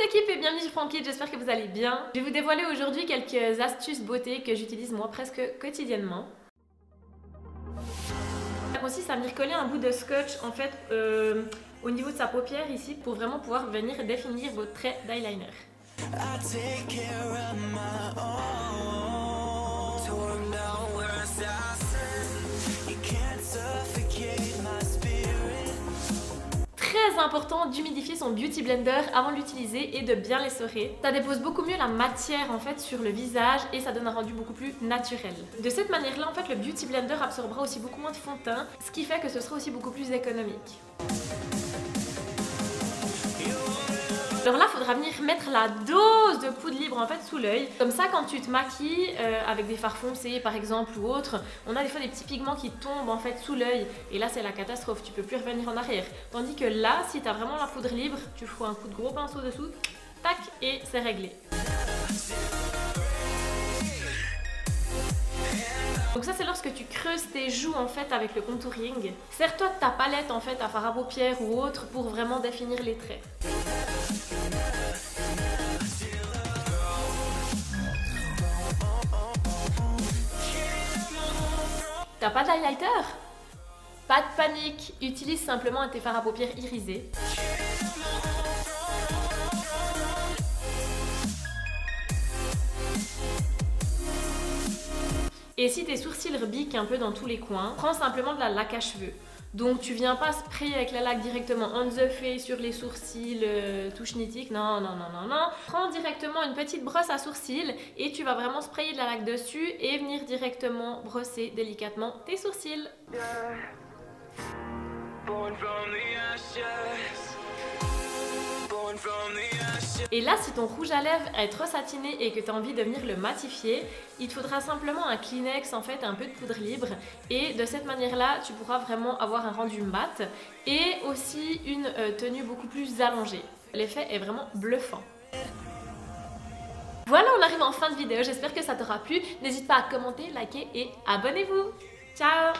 les équipes et bienvenue sur Frankie, j'espère que vous allez bien. Je vais vous dévoiler aujourd'hui quelques astuces beauté que j'utilise moi presque quotidiennement. Ça consiste à venir coller un bout de scotch en fait au niveau de sa paupière ici pour vraiment pouvoir venir définir vos traits d'eyeliner. Très important d'humidifier son beauty blender avant de l'utiliser et de bien l'essorer. Ça dépose beaucoup mieux la matière en fait sur le visage et ça donne un rendu beaucoup plus naturel. De cette manière-là, en fait, le beauty blender absorbera aussi beaucoup moins de fond de teint, ce qui fait que ce sera aussi beaucoup plus économique. Alors là, il faudra venir mettre la dose de poudre libre en fait sous l'œil. Comme ça, quand tu te maquilles avec des fards foncés par exemple ou autre, on a des fois des petits pigments qui tombent en fait sous l'œil et là c'est la catastrophe, tu peux plus revenir en arrière. Tandis que là, si tu as vraiment la poudre libre, tu fous un coup de gros pinceau dessous, tac, et c'est réglé. Donc ça c'est lorsque tu creuses tes joues en fait avec le contouring. Sers-toi de ta palette en fait à fard à paupières ou autre pour vraiment définir les traits. T'as pas d'highlighter? Pas de panique, utilise simplement un de tes fards à paupières irisés. Et si tes sourcils rebiquent un peu dans tous les coins, prends simplement de la laque à cheveux. Donc tu viens pas sprayer avec la laque directement on the face sur les sourcils tout schnitique, non. Prends directement une petite brosse à sourcils et tu vas vraiment sprayer de la laque dessus et venir directement brosser délicatement tes sourcils. Et là, si ton rouge à lèvres est trop satiné et que tu as envie de venir le matifier, il te faudra simplement un Kleenex, en fait, un peu de poudre libre. Et de cette manière-là, tu pourras vraiment avoir un rendu mat et aussi une tenue beaucoup plus allongée. L'effet est vraiment bluffant. Voilà, on arrive en fin de vidéo. J'espère que ça t'aura plu. N'hésite pas à commenter, liker et abonnez-vous. Ciao!